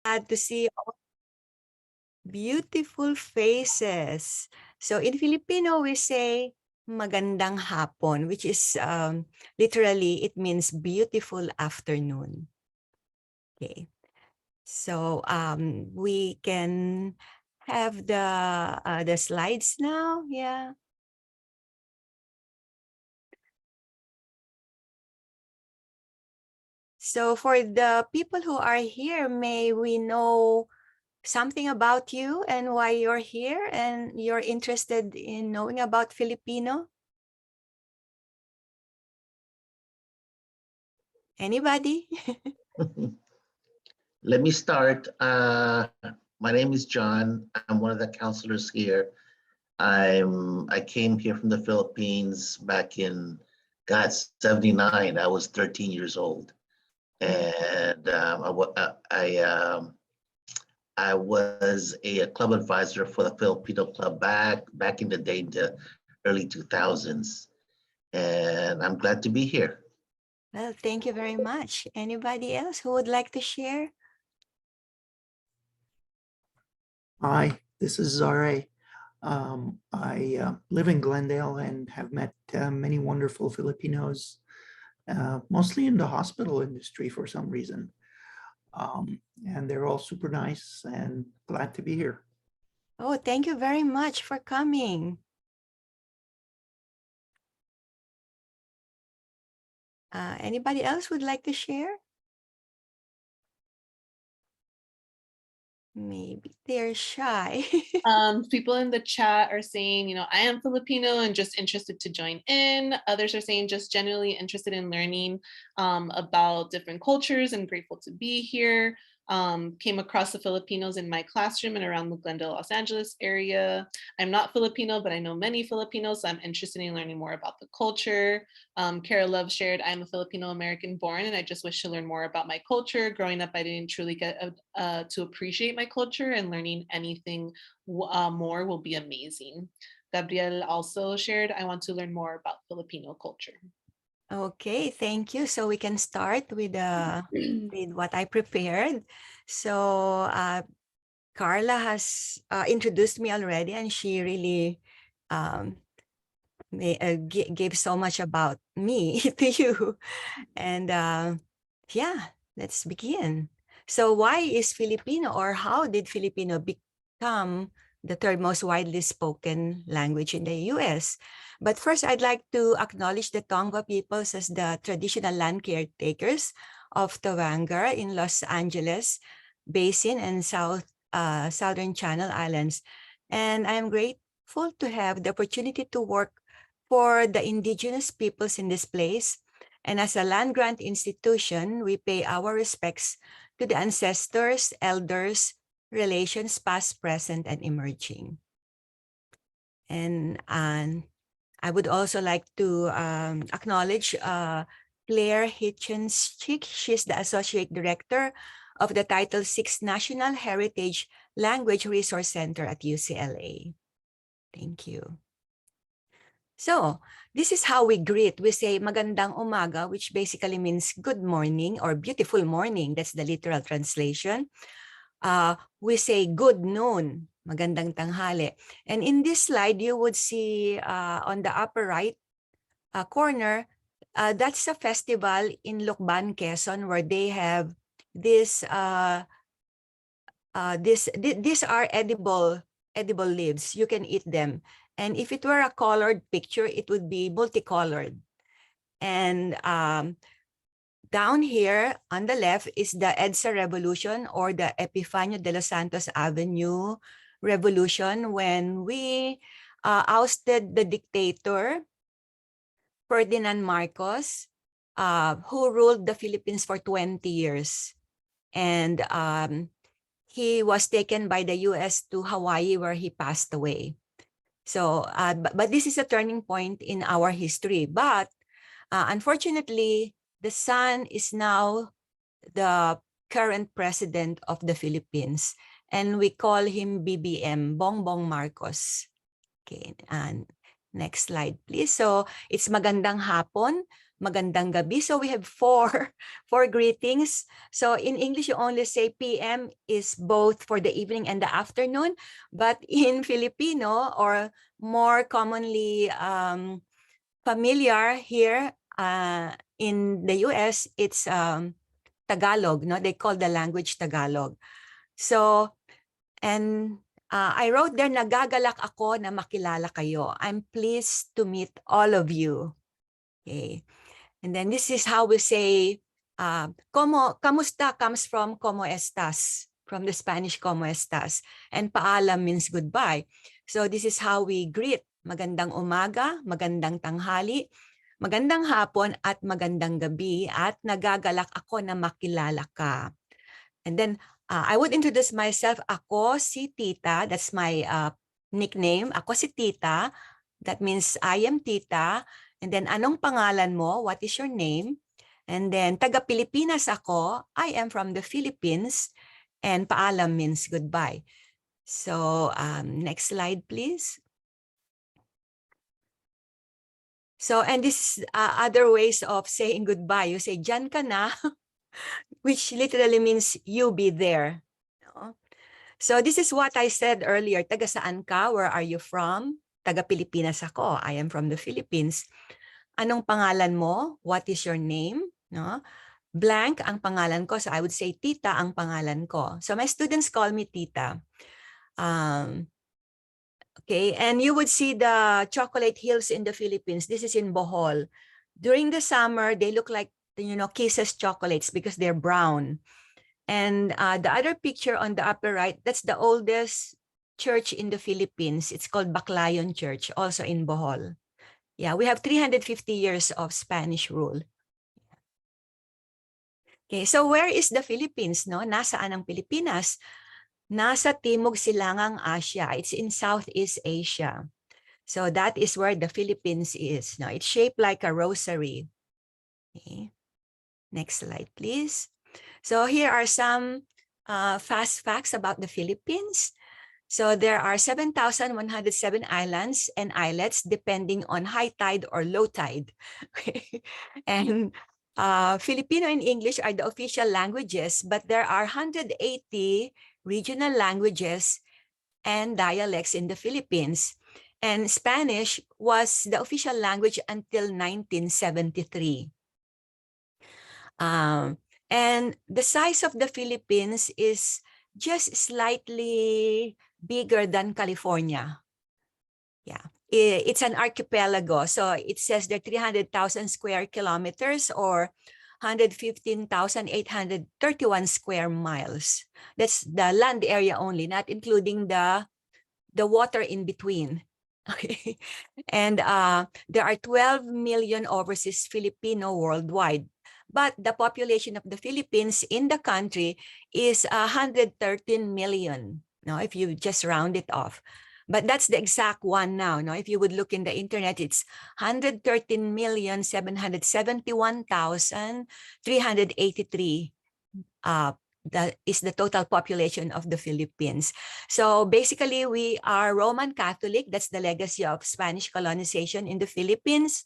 glad to see all beautiful faces. So in Filipino, we say magandang hapon, which is literally, it means beautiful afternoon. Okay. So we can have the slides now. Yeah. So for the people who are here, may we know something about you and why you're here and you're interested in knowing about Filipino? Anybody? Let me start. My name is John. I'm one of the counselors here. I came here from the Philippines back in, God, 79. I was 13 years old. And I was a club advisor for the Filipino club back in the day, in the early 2000s. And I'm glad to be here. Well, thank you very much. Anybody else who would like to share? Hi, this is Zare. I live in Glendale and have met many wonderful Filipinos, mostly in the hospital industry for some reason. And they're all super nice and glad to be here. Oh, thank you very much for coming. Anybody else would like to share? Maybe they're shy. People in the chat are saying, I am Filipino and just interested to join in. Others are saying just genuinely interested in learning about different cultures and grateful to be here. Came across the Filipinos in my classroom and around the Glendale, Los Angeles area. I'm not Filipino, but I know many Filipinos, so I'm interested in learning more about the culture. Kara Love shared, I'm a Filipino American born and I just wish to learn more about my culture. Growing up, I didn't truly get to appreciate my culture, and learning anything more will be amazing. Gabriel also shared, I want to learn more about Filipino culture. Okay, thank you. So we can start with what I prepared. So Carla has introduced me already, and she really gave so much about me to you. And yeah, let's begin. So why is Filipino, or how did Filipino become the third most widely spoken language in the US? But first, I'd like to acknowledge the Tongva peoples as the traditional land caretakers of Tawanga in Los Angeles Basin and Southern Channel Islands. And I am grateful to have the opportunity to work for the indigenous peoples in this place. And as a land-grant institution, we pay our respects to the ancestors, elders, relations past, present, and emerging. And I would also like to acknowledge Claire Hitchens-Chick. She's the Associate Director of the Title VI National Heritage Language Resource Center at UCLA. Thank you. So this is how we greet. We say magandang umaga, which basically means good morning or beautiful morning. That's the literal translation. We say good noon, magandang tanghali. And in this slide, you would see on the upper right corner, that's a festival in Lucban, Quezon, where they have this. These are edible leaves. You can eat them. And if it were a colored picture, it would be multicolored. And down here on the left is the EDSA Revolution, or the Epifanio de los Santos Avenue Revolution, when we ousted the dictator, Ferdinand Marcos, who ruled the Philippines for 20 years. And he was taken by the US to Hawaii, where he passed away. So, but this is a turning point in our history. But unfortunately, the son is now the current president of the Philippines, and we call him BBM, Bongbong Marcos. Okay, and next slide, please. So it's magandang hapon. magandang gabi. So we have four, four greetings. So in English, you only say PM is both for the evening and the afternoon. But in Filipino, or more commonly familiar here in the US, it's Tagalog. No, they call the language Tagalog. So, and I wrote there, nagagalak ako na makilala kayo. I'm pleased to meet all of you. Okay. And then this is how we say, kamusta comes from como estas, from the Spanish como estas. And paalam means goodbye. So this is how we greet. Magandang umaga, magandang tanghali, magandang hapon, at magandang gabi. At nagagalak ako na makilala ka. And then I would introduce myself. Ako si Tita. That's my nickname. Ako si Tita. That means I am Tita. And then anong pangalan mo? What is your name? And then taga Pilipinas ako. I am from the Philippines. And paalam means goodbye. So next slide, please. So, and this is other ways of saying goodbye. You say, "Diyan ka na," which literally means you be there. So this is what I said earlier. Taga saan ka? Where are you from? Taga Pilipinas ako. I am from the Philippines. Anong pangalan mo? What is your name? No? Blank ang pangalan ko. So I would say Tita ang pangalan ko. So my students call me Tita. Okay, and you would see the chocolate hills in the Philippines. This is in Bohol. During the summer, they look like, Kisses chocolates because they're brown. And the other picture on the upper right, that's the oldest church in the Philippines. It's called Baclayon Church, also in Bohol. Yeah, we have 350 years of Spanish rule. Okay, so where is the Philippines? No? Nasaan ang Pilipinas? Nasa Timog Silangang Asia. It's in Southeast Asia. So that is where the Philippines is. Now, it's shaped like a rosary. Okay. Next slide, please. So here are some fast facts about the Philippines. So there are 7,107 islands and islets depending on high tide or low tide. And Filipino and English are the official languages, but there are 180 regional languages and dialects in the Philippines. And Spanish was the official language until 1973. And the size of the Philippines is just slightly bigger than California. Yeah, it's an archipelago. So it says there 300,000 square kilometers or 115,831 square miles. That's the land area only, not including the water in between. Okay. And there are 12 million overseas Filipino worldwide. But the population of the Philippines in the country is 113 million. No, if you just round it off. But that's the exact one now. No, if you would look in the internet, it's 113,771,383. That is the total population of the Philippines. So basically, we are Roman Catholic. That's the legacy of Spanish colonization in the Philippines.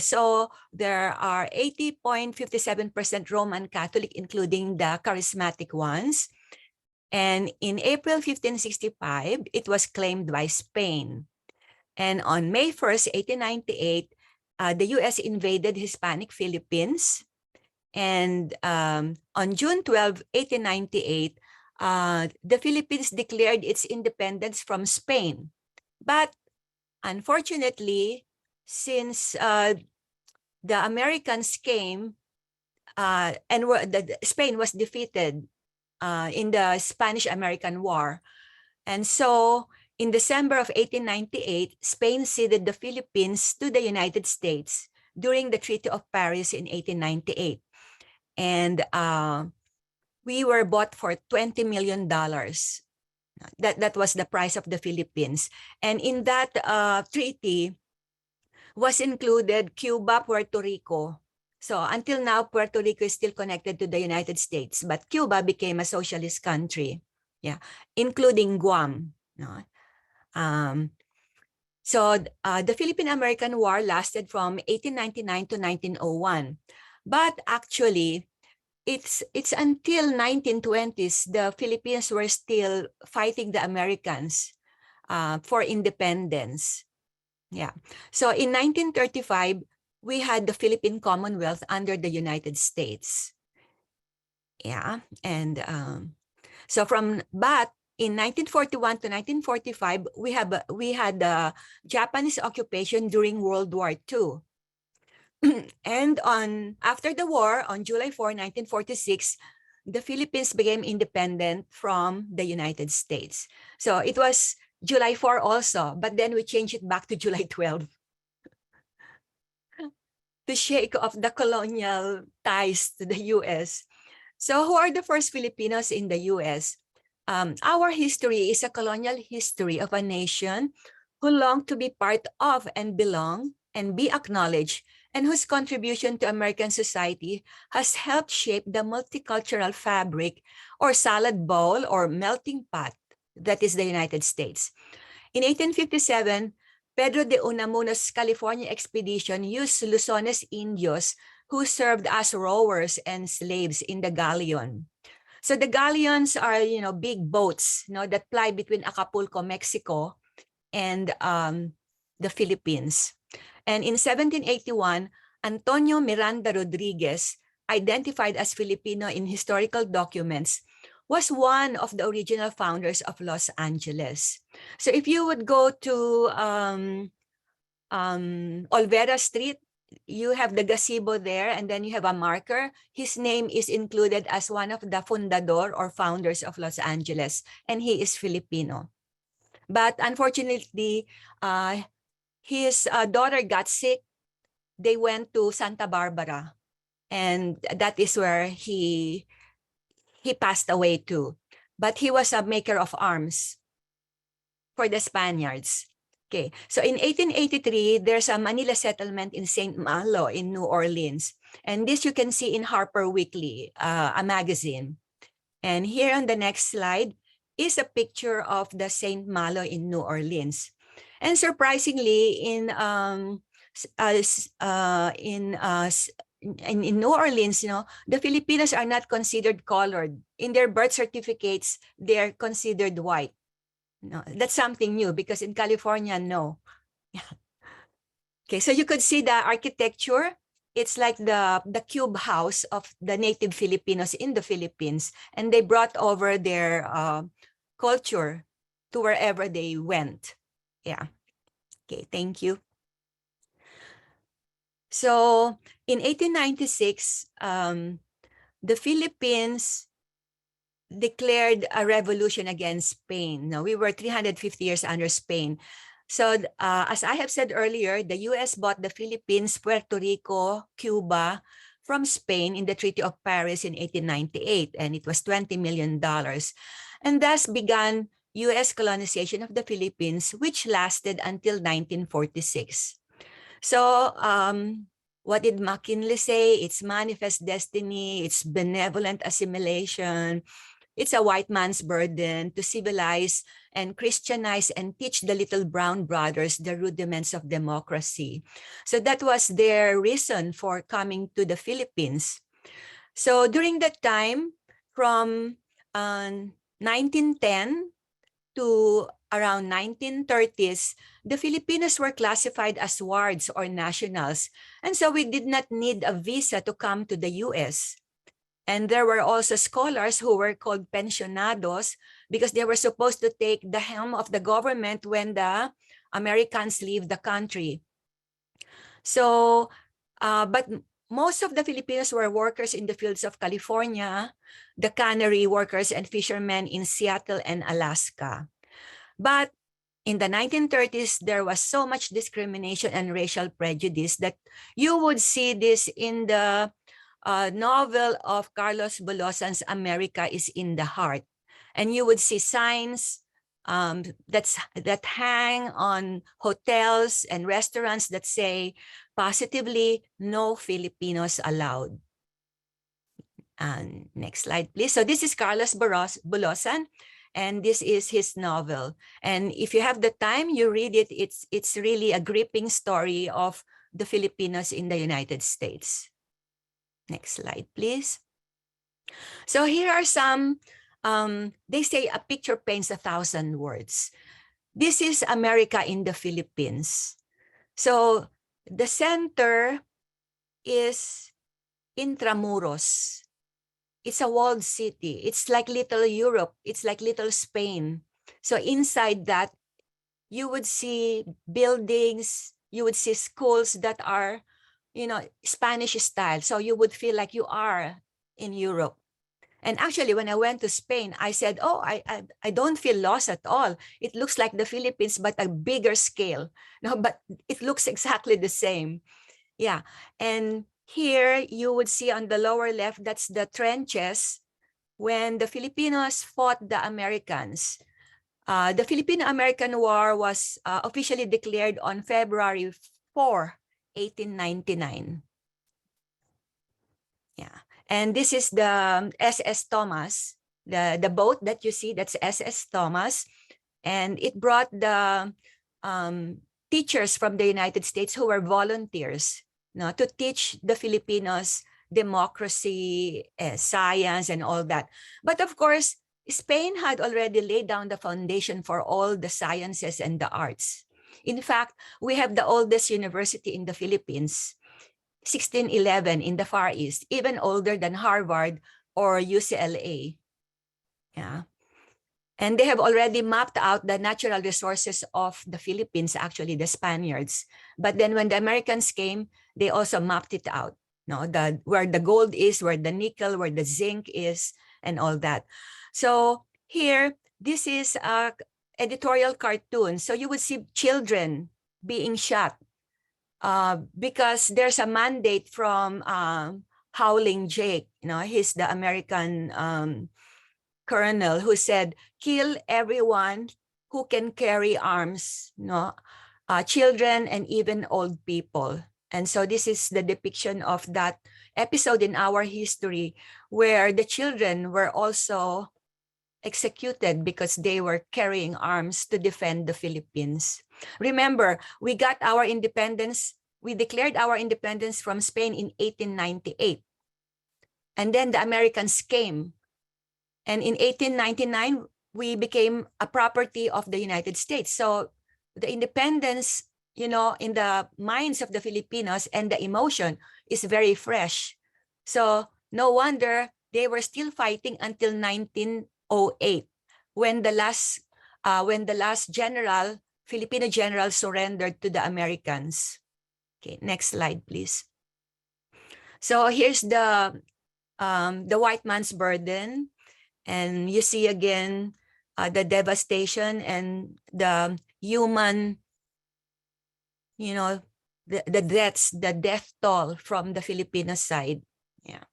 So there are 80.57% Roman Catholic, including the charismatic ones. And in April 1565, it was claimed by Spain. And on May 1st, 1898, the US invaded Hispanic Philippines. And on June 12, 1898, the Philippines declared its independence from Spain. But unfortunately, since the Americans came and Spain was defeated in the Spanish-American War. And so in December of 1898, Spain ceded the Philippines to the United States during the Treaty of Paris in 1898. And we were bought for $20 million. That was the price of the Philippines. And in that treaty was included Cuba, Puerto Rico. So until now, Puerto Rico is still connected to the United States, but Cuba became a socialist country, yeah, including Guam. No? So the Philippine-American War lasted from 1899 to 1901. But actually, it's until 1920s, the Philippines were still fighting the Americans for independence. Yeah. So in 1935, we had the Philippine Commonwealth under the United States. Yeah. And but in 1941 to 1945, we had the Japanese occupation during World War II. And after the war, on July 4, 1946, the Philippines became independent from the United States. So it was July 4 also, but then we changed it back to July 12 to shake off the colonial ties to the US. So who are the first Filipinos in the US? Our history is a colonial history of a nation who long to be part of and belong and be acknowledged, and whose contribution to American society has helped shape the multicultural fabric or salad bowl or melting pot that is the United States. In 1857, Pedro de Unamuno's California expedition used Luzones Indios who served as rowers and slaves in the galleon. So the galleons are, big boats, that ply between Acapulco, Mexico, and the Philippines. And in 1781, Antonio Miranda Rodriguez, identified as Filipino in historical documents, was one of the original founders of Los Angeles. So if you would go to Olvera Street, you have the gazebo there, and then you have a marker. His name is included as one of the fundador or founders of Los Angeles, and he is Filipino. But unfortunately, his daughter got sick. They went to Santa Barbara, and that is where he passed away too. But he was a maker of arms for the Spaniards. Okay, so in 1883, there's a Manila settlement in St. Malo in New Orleans. And this you can see in Harper Weekly, a magazine. And here on the next slide is a picture of the St. Malo in New Orleans. And surprisingly, in New Orleans, the Filipinos are not considered colored. In their birth certificates, they're considered white. No, that's something new because in California, no. Okay, so you could see the architecture. It's like the cube house of the native Filipinos in the Philippines, and they brought over their culture to wherever they went. Yeah. Okay, thank you. So in 1896, the Philippines declared a revolution against Spain. Now, we were 350 years under Spain. So as I have said earlier, the US bought the Philippines, Puerto Rico, Cuba from Spain in the Treaty of Paris in 1898, and it was $20 million. And thus began US colonization of the Philippines, which lasted until 1946. So what did McKinley say? It's manifest destiny, it's benevolent assimilation. It's a white man's burden to civilize and Christianize and teach the little brown brothers the rudiments of democracy. So that was their reason for coming to the Philippines. So during that time, from 1910 to around 1930s, the Filipinos were classified as wards or nationals. And so we did not need a visa to come to the US. And there were also scholars who were called pensionados because they were supposed to take the helm of the government when the Americans leave the country. So, but most of the Filipinos were workers in the fields of California, the cannery workers and fishermen in Seattle and Alaska. But in the 1930s, there was so much discrimination and racial prejudice that you would see this in the novel of Carlos Bulosan's America is in the Heart. And you would see signs that hang on hotels and restaurants that say positively, no Filipinos allowed. Next slide, please. So this is Carlos Bulosan. and this is his novel. And if you have the time, you read it. It's really a gripping story of the Filipinos in the United States. Next slide, please. So here are some, they say a picture paints 1,000 words. This is America in the Philippines. So the center is Intramuros. It's a walled city. It's like little Europe. It's like little Spain. So inside that, you would see buildings, you would see schools that are, you know, Spanish style. So you would feel like you are in Europe. And actually, when I went to Spain, I said, oh, I don't feel lost at all. It looks like the Philippines, but a bigger scale. No, but it looks exactly the same. Yeah. And here you would see on the lower left, that's the trenches when the Filipinos fought the Americans. The Filipino-American War was officially declared on February 4, 1899. Yeah. And this is the SS Thomas, the boat that you see, that's SS Thomas. And it brought the teachers from the United States who were volunteers, no, to teach the Filipinos democracy, science, and all that. But of course, Spain had already laid down the foundation for all the sciences and the arts. In fact, we have the oldest university in the Philippines, 1611 in the Far East, even older than Harvard or UCLA. Yeah. And they have already mapped out the natural resources of the Philippines, actually, the Spaniards. But then when the Americans came, they also mapped it out. No, where the gold is, where the nickel, where the zinc is, and all that. So here, this is a editorial cartoon. So you would see children being shot because there's a mandate from Howling Jake. You know, he's the American colonel who said, kill everyone who can carry arms, no, children and even old people. And so this is the depiction of that episode in our history where the children were also executed because they were carrying arms to defend the Philippines. Remember, we got our independence, we declared our independence from Spain in 1898. And then the Americans came. And in 1899, we became a property of the United States. So the independence, you know, in the minds of the Filipinos and the emotion is very fresh. So no wonder they were still fighting until 1908, when the last general, Filipino general, surrendered to the Americans. Okay, next slide, please. So here's the white man's burden. And you see again the devastation and the human, you know, the death toll from the Filipino side. Yeah.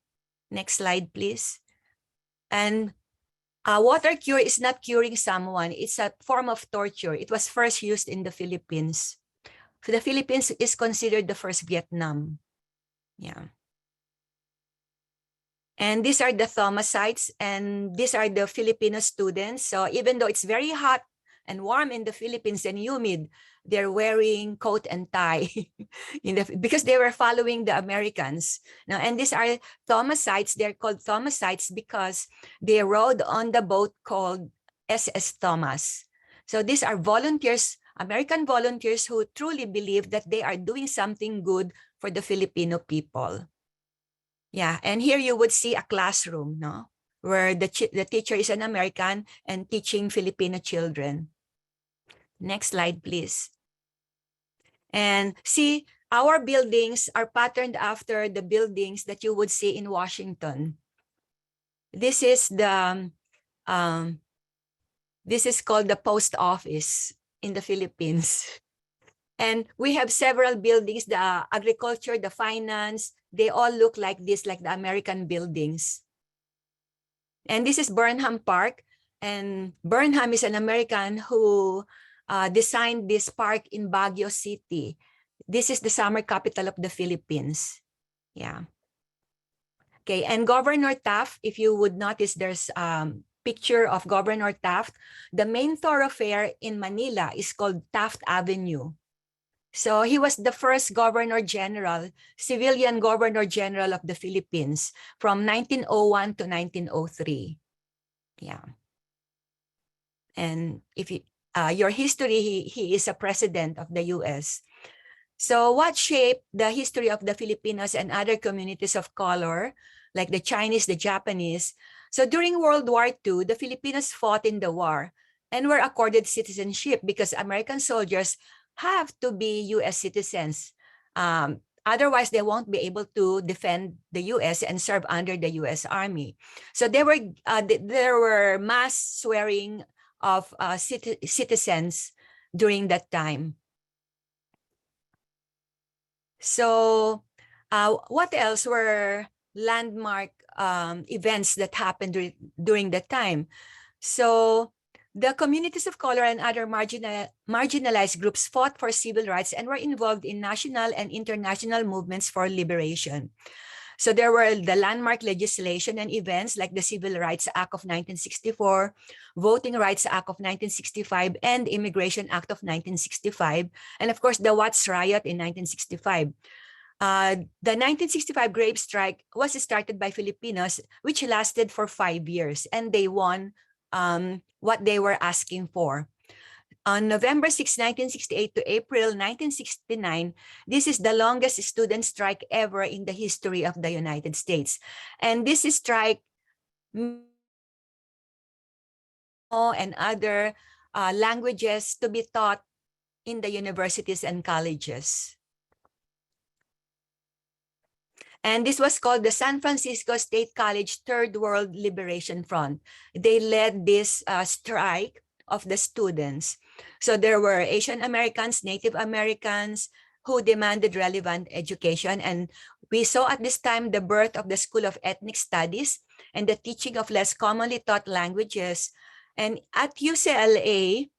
Next slide, please. And water cure is not curing someone. It's a form of torture. It was first used in the Philippines. So the Philippines is considered the first Vietnam. Yeah. And these are the Thomasites, and these are the Filipino students. So even though it's very hot and warm in the Philippines and humid, they're wearing coat and tie because they were following the Americans. Now, and these are Thomasites. They're called Thomasites because they rode on the boat called SS Thomas. So these are volunteers, American volunteers who truly believe that they are doing something good for the Filipino people. Yeah, and here you would see a classroom, no, where the teacher is an American and teaching Filipino children. Next slide, please. And see, our buildings are patterned after the buildings that you would see in Washington. This is the this is called the post office in the Philippines. And we have several buildings, the agriculture, the finance, they all look like this, like the American buildings. And this is Burnham Park. And Burnham is an American who designed this park in Baguio City. This is the summer capital of the Philippines. Yeah. Okay, and Governor Taft, if you would notice, there's picture of Governor Taft, the main thoroughfare in Manila is called Taft Avenue. So he was the first Governor General, civilian Governor General of the Philippines from 1901 to 1903. Yeah. And if you, your history, he is a president of the US. So what shaped the history of the Filipinos and other communities of color, like the Chinese, the Japanese? So during World War II, the Filipinos fought in the war and were accorded citizenship because American soldiers have to be US citizens. Otherwise, they won't be able to defend the US and serve under the US Army. So there were mass swearing of citizens during that time. So what else were landmark events that happened during that time? So the communities of color and other marginalized groups fought for civil rights and were involved in national and international movements for liberation. So there were the landmark legislation and events like the Civil Rights Act of 1964, Voting Rights Act of 1965, and Immigration Act of 1965, and of course the Watts Riot in 1965. The 1965 grave strike was started by Filipinos, which lasted for 5 years, and they won what they were asking for. On November 6, 1968 to April 1969, this is the longest student strike ever in the history of the United States. And this strike and other languages to be taught in the universities and colleges. And this was called the San Francisco State College Third World Liberation Front. They led this strike of the students. So there were Asian Americans, Native Americans who demanded relevant education. And we saw at this time the birth of the School of Ethnic Studies and the teaching of less commonly taught languages. And at UCLA,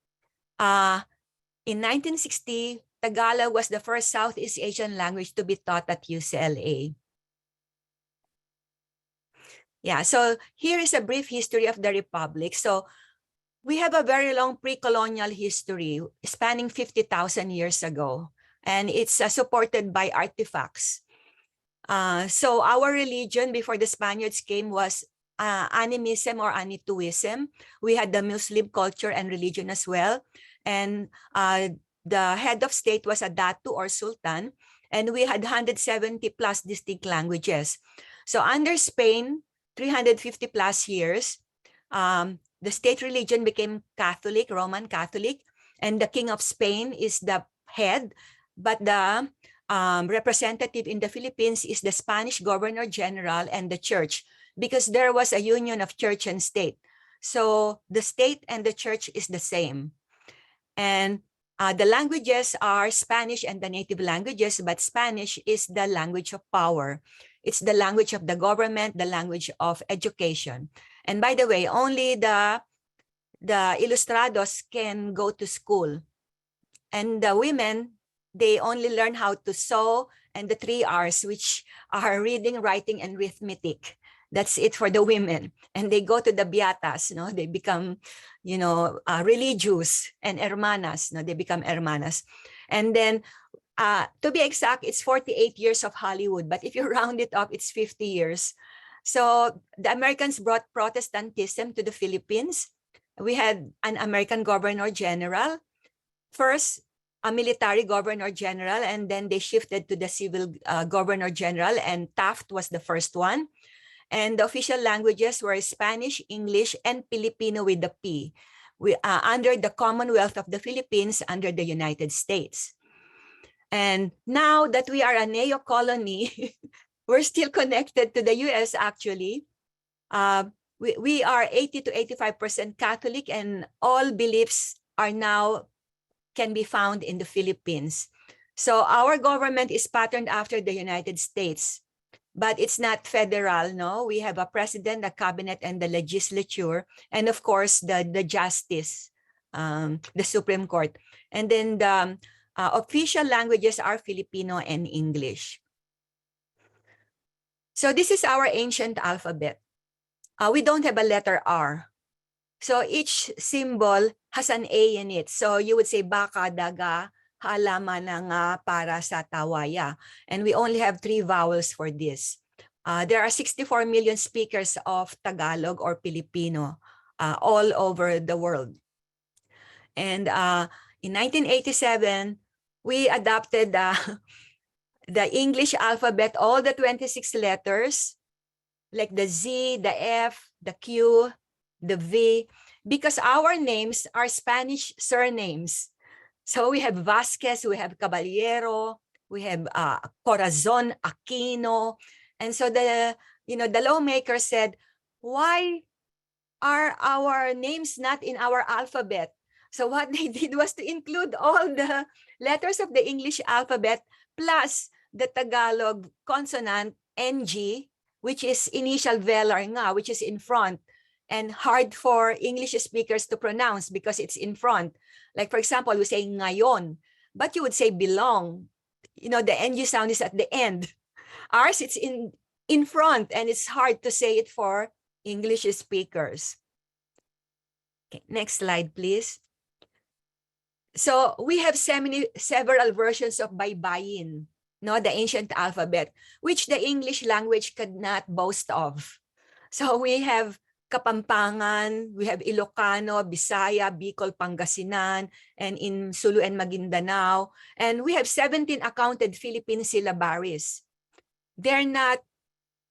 in 1960, Tagalog was the first Southeast Asian language to be taught at UCLA. Yeah, so here is a brief history of the Republic. So we have a very long pre-colonial history spanning 50,000 years ago, and it's supported by artifacts. So our religion before the Spaniards came was animism or Anituism. We had the Muslim culture and religion as well. And the head of state was a Datu or Sultan, and we had 170 plus distinct languages. So under Spain, 350 plus years, the state religion became Catholic, Roman Catholic, and the King of Spain is the head, but the representative in the Philippines is the Spanish Governor General and the church, because there was a union of church and state. So the state and the church is the same. And the languages are Spanish and the native languages, but Spanish is the language of power. It's the language of the government, the language of education. And by the way, only the ilustrados can go to school. And the women, they only learn how to sew and the 3 R's, which are reading, writing, and arithmetic. That's it for the women. And they go to the beatas, they become, religious, and hermanas, they become hermanas. And then, to be exact, it's 48 years of Hollywood, but if you round it up, it's 50 years. So the Americans brought Protestantism to the Philippines. We had an American Governor General, first a military Governor General, and then they shifted to the civil Governor General, and Taft was the first one. And the official languages were Spanish, English, and Filipino with the P, under the Commonwealth of the Philippines under the United States. And now that we are a neo-colony, we're still connected to the US actually. We are 80 to 85% Catholic, and all beliefs are now can be found in the Philippines. So our government is patterned after the United States, but it's not federal, no? We have a president, a cabinet, and the legislature, and of course the justice, the Supreme Court. And then the official languages are Filipino and English. So this is our ancient alphabet. We don't have a letter R. So each symbol has an A in it. So you would say baka, daga, halaman na nga para sa tawaya. And we only have 3 vowels for this. There are 64 million speakers of Tagalog or Filipino all over the world. And in 1987, we adopted the English alphabet, all the 26 letters, like the Z, the F, the Q, the V, because our names are Spanish surnames. So we have Vasquez, we have Caballero, we have Corazon, Aquino. And so the lawmaker said, why are our names not in our alphabet? So what they did was to include all the letters of the English alphabet plus the Tagalog consonant NG, which is initial velar nga, which is in front and hard for English speakers to pronounce because it's in front. Like, for example, we say ngayon, but you would say belong. The NG sound is at the end. Ours, it's in front, and it's hard to say it for English speakers. Okay, next slide, please. So we have several versions of baybayin, the ancient alphabet, which the English language could not boast of. So we have Kapampangan, we have Ilocano, Bisaya, Bicol, Pangasinan, and in Sulu and Maguindanao. And we have 17 accounted Philippine syllabaries. They're not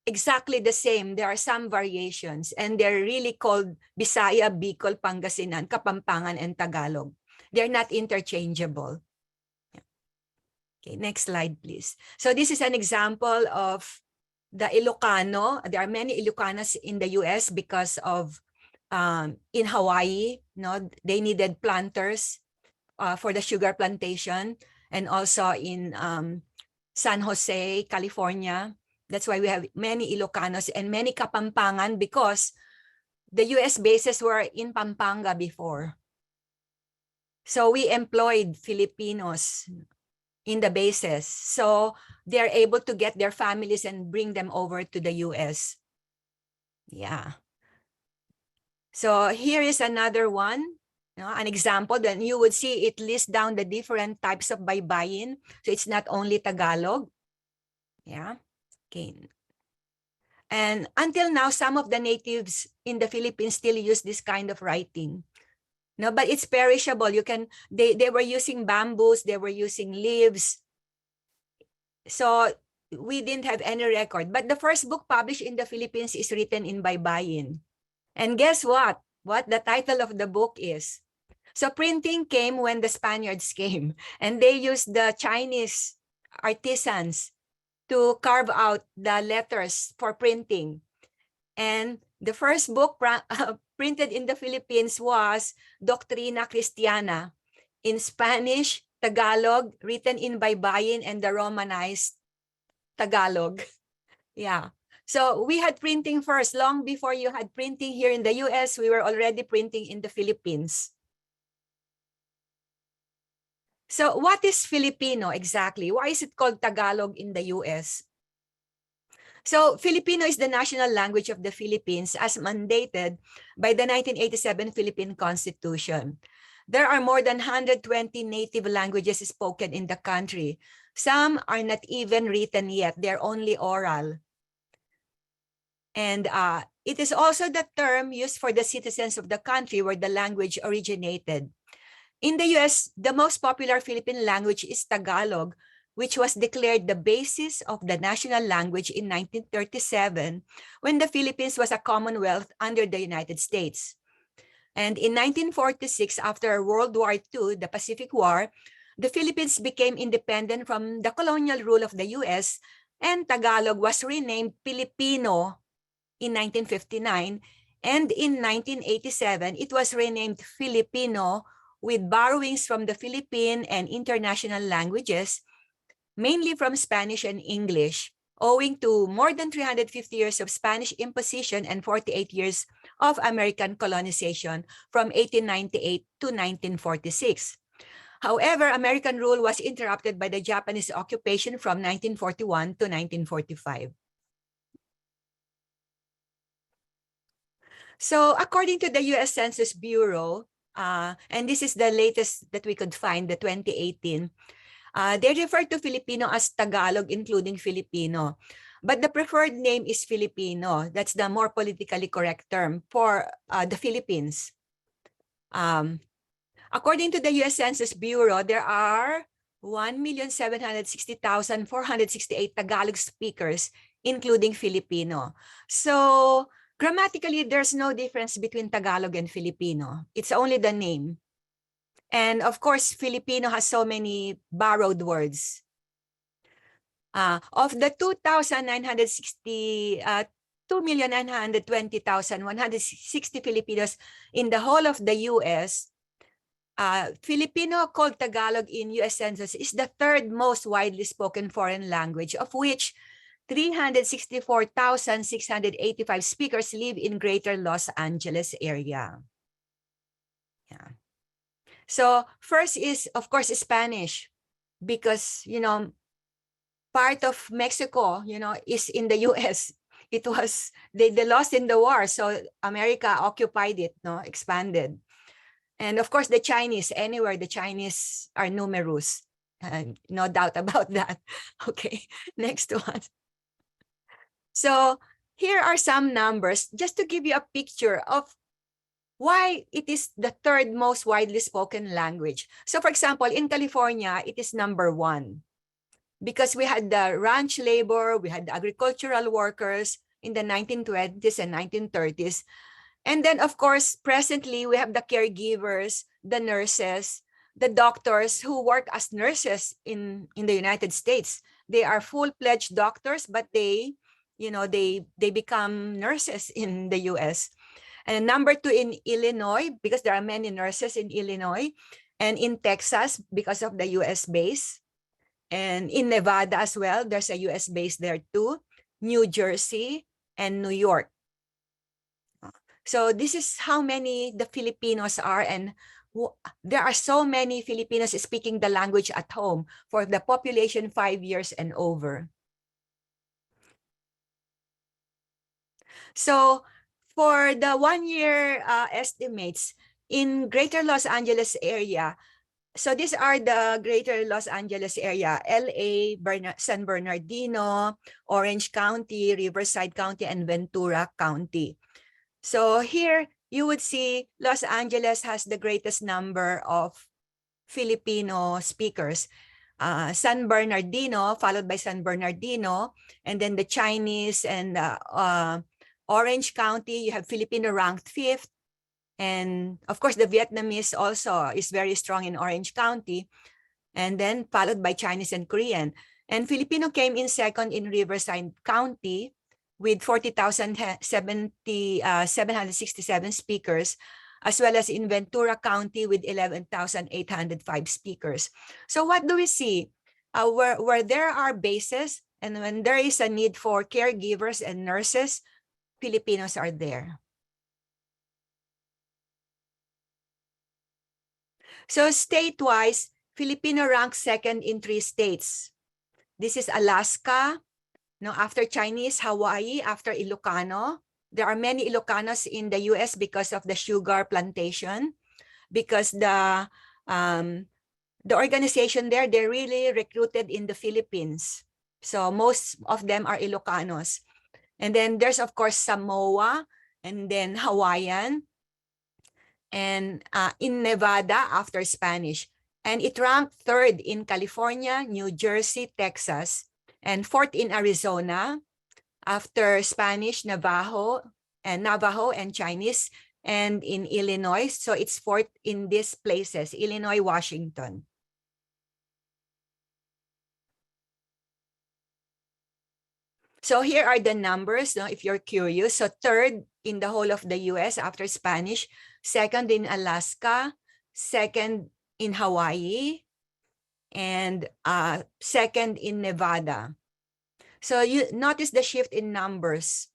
exactly the same. There are some variations, and they're really called Bisaya, Bicol, Pangasinan, Kapampangan, and Tagalog. They're not interchangeable. Okay, next slide, please. So this is an example of the Ilocano. There are many Ilocanos in the US because of, in Hawaii, they needed planters for the sugar plantation, and also in San Jose, California. That's why we have many Ilocanos and many Kapampangan, because the US bases were in Pampanga before. So we employed Filipinos in the bases. So they're able to get their families and bring them over to the US. Yeah. So here is another one, an example. Then you would see it lists down the different types of baybayin. So it's not only Tagalog. Yeah. Okay. And until now, some of the natives in the Philippines still use this kind of writing. No, but it's perishable. They were using bamboos, they were using leaves. So we didn't have any record. But the first book published in the Philippines is written in baybayin. And guess what? What the title of the book is? So printing came when the Spaniards came, and they used the Chinese artisans to carve out the letters for printing. And the first book printed in the Philippines was Doctrina Cristiana in Spanish, Tagalog, written in baybayin, and the Romanized Tagalog. Yeah. So we had printing first. Long before you had printing here in the US, we were already printing in the Philippines. So what is Filipino exactly? Why is it called Tagalog in the US? So Filipino is the national language of the Philippines as mandated by the 1987 Philippine Constitution. There are more than 120 native languages spoken in the country. Some are not even written yet. They're only oral. And it is also the term used for the citizens of the country where the language originated. In the US, the most popular Philippine language is Tagalog, which was declared the basis of the national language in 1937 when the Philippines was a commonwealth under the United States. And in 1946, after World War II, the Pacific War, the Philippines became independent from the colonial rule of the US, and Tagalog was renamed Filipino in 1959. And in 1987, it was renamed Filipino with borrowings from the Philippine and international languages, mainly from Spanish and English, owing to more than 350 years of Spanish imposition and 48 years of American colonization from 1898 to 1946. However, American rule was interrupted by the Japanese occupation from 1941 to 1945. So according to the US Census Bureau, and this is the latest that we could find, the 2018, they refer to Filipino as Tagalog, including Filipino. But the preferred name is Filipino. That's the more politically correct term for the Philippines. According to the US Census Bureau, there are 1,760,468 Tagalog speakers, including Filipino. So grammatically, there's no difference between Tagalog and Filipino. It's only the name. And of course, Filipino has so many borrowed words. Of the 2,960, 2,920,160 Filipinos in the whole of the US, Filipino called Tagalog in US Census is the third most widely spoken foreign language, of which 364,685 speakers live in Greater Los Angeles area. Yeah. So first is, of course, Spanish, because, part of Mexico, is in the US. It was, they lost in the war, so America occupied it, expanded. And of course, the Chinese, anywhere the Chinese are numerous. No doubt about that. Okay, next one. So here are some numbers just to give you a picture of why it is the third most widely spoken language. So for example, in California, it is number 1 because we had the ranch labor, we had the agricultural workers in the 1920s and 1930s. And then, of course, presently, we have the caregivers, the nurses, the doctors who work as nurses in the United States. They are full-fledged doctors, but they become nurses in the US. And number 2 in Illinois, because there are many nurses in Illinois, and in Texas, because of the US base. And in Nevada as well, there's a US base there too, New Jersey, and New York. So this is how many the Filipinos are, and there are so many Filipinos speaking the language at home for the population 5 years and over. So for the 1-year estimates in Greater Los Angeles area, so these are the Greater Los Angeles area: LA, San Bernardino, Orange County, Riverside County, and Ventura County. So here you would see Los Angeles has the greatest number of Filipino speakers. San Bernardino, followed by San Bernardino, and then the Chinese and Orange County, you have Filipino ranked 5th. And of course, the Vietnamese also is very strong in Orange County, and then followed by Chinese and Korean. And Filipino came in 2nd in Riverside County with 40,767 speakers, as well as in Ventura County with 11,805 speakers. So what do we see? Where there are bases and when there is a need for caregivers and nurses, Filipinos are there. So state-wise, Filipino ranks 2nd in 3 states. This is Alaska, after Chinese, Hawaii, after Ilocano. There are many Ilocanos in the US because of the sugar plantation, because the organization there, they're really recruited in the Philippines. So most of them are Ilocanos. And then there's, of course, Samoa, and then Hawaiian, and in Nevada after Spanish. And it ranked 3rd in California, New Jersey, Texas, and 4th in Arizona after Spanish, Navajo and Chinese, and in Illinois. So it's 4th in these places, Illinois, Washington. So here are the numbers, if you're curious. So 3rd in the whole of the US after Spanish, 2nd in Alaska, 2nd in Hawaii, and 2nd in Nevada. So you notice the shift in numbers.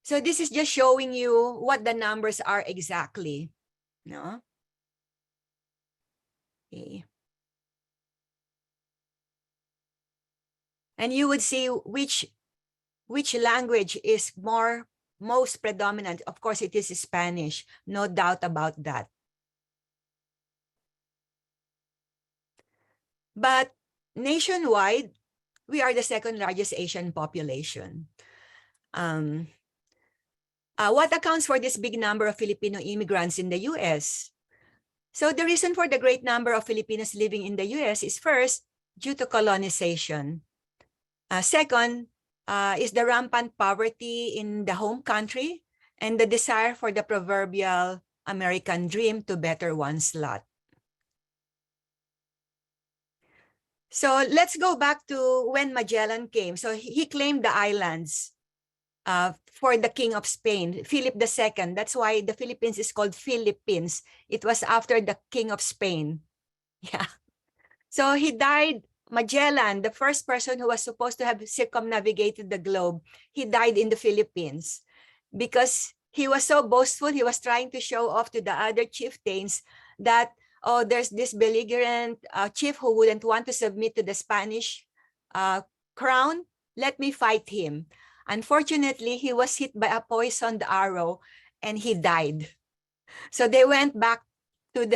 So this is just showing you what the numbers are exactly. No? Okay. And you would see which language is most predominant. Of course, it is Spanish, no doubt about that. But nationwide, we are the second largest Asian population. What accounts for this big number of Filipino immigrants in the US? So the reason for the great number of Filipinos living in the US is first, due to colonization. Second, is the rampant poverty in the home country and the desire for the proverbial American dream to better one's lot. So let's go back to when Magellan came. So he claimed the islands for the King of Spain, Philip II. That's why the Philippines is called Philippines. It was after the King of Spain. Yeah. So he died, Magellan, the first person who was supposed to have circumnavigated the globe, he died in the Philippines because he was so boastful. He was trying to show off to the other chieftains that, oh, there's this belligerent chief who wouldn't want to submit to the Spanish crown. Let me fight him. Unfortunately, he was hit by a poisoned arrow and he died. So they went back to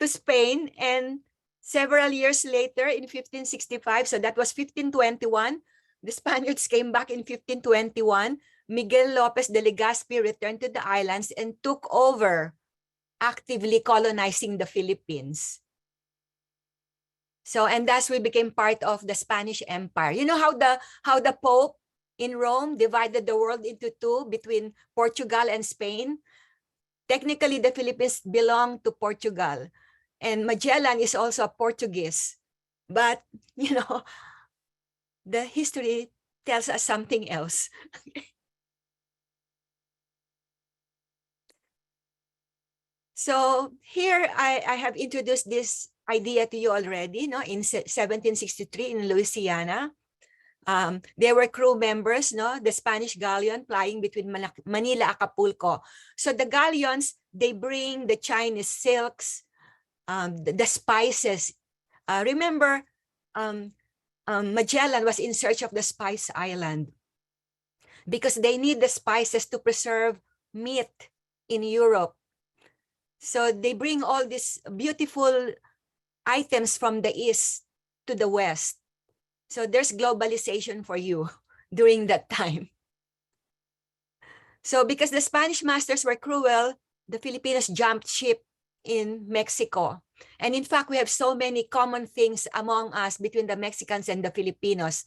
Spain, and several years later in 1565, so that was 1521, the Spaniards came back in 1521. Miguel Lopez de Legazpi returned to the islands and took over, actively colonizing the Philippines. So, and thus we became part of the Spanish Empire. You know how the Pope in Rome divided the world into two between Portugal and Spain? Technically, the Philippines belong to Portugal. And Magellan is also a Portuguese. But, you know, the history tells us something else. So here I have introduced this idea to you already, no? In 1763 in Louisiana. They were crew members, no? The Spanish galleon plying between Manila, Acapulco. So the galleons, they bring the Chinese silks, the spices. Remember, Magellan was in search of the Spice Island because they need the spices to preserve meat in Europe. So they bring all these beautiful items from the east to the west. So there's globalization for you during that time. So because the Spanish masters were cruel, the Filipinos jumped ship in Mexico. And in fact, we have so many common things among us between the Mexicans and the Filipinos.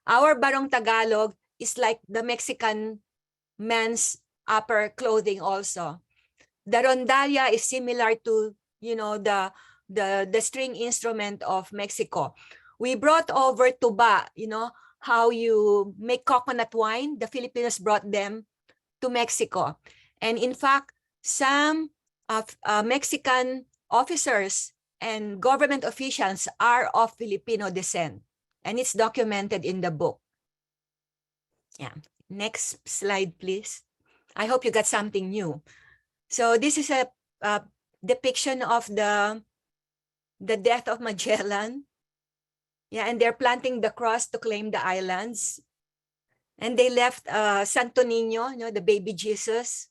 Our Barong Tagalog is like the Mexican men's upper clothing also. The rondalla is similar to, you know, the string instrument of Mexico. We brought over tuba, you know, how you make coconut wine. The Filipinos brought them to Mexico. And in fact, some Mexican officers and government officials are of Filipino descent. And it's documented in the book. Yeah. Next slide, please. I hope you got something new. So this is a depiction of the death of Magellan. Yeah, and they're planting the cross to claim the islands. And they left Santo Niño, you know, the baby Jesus.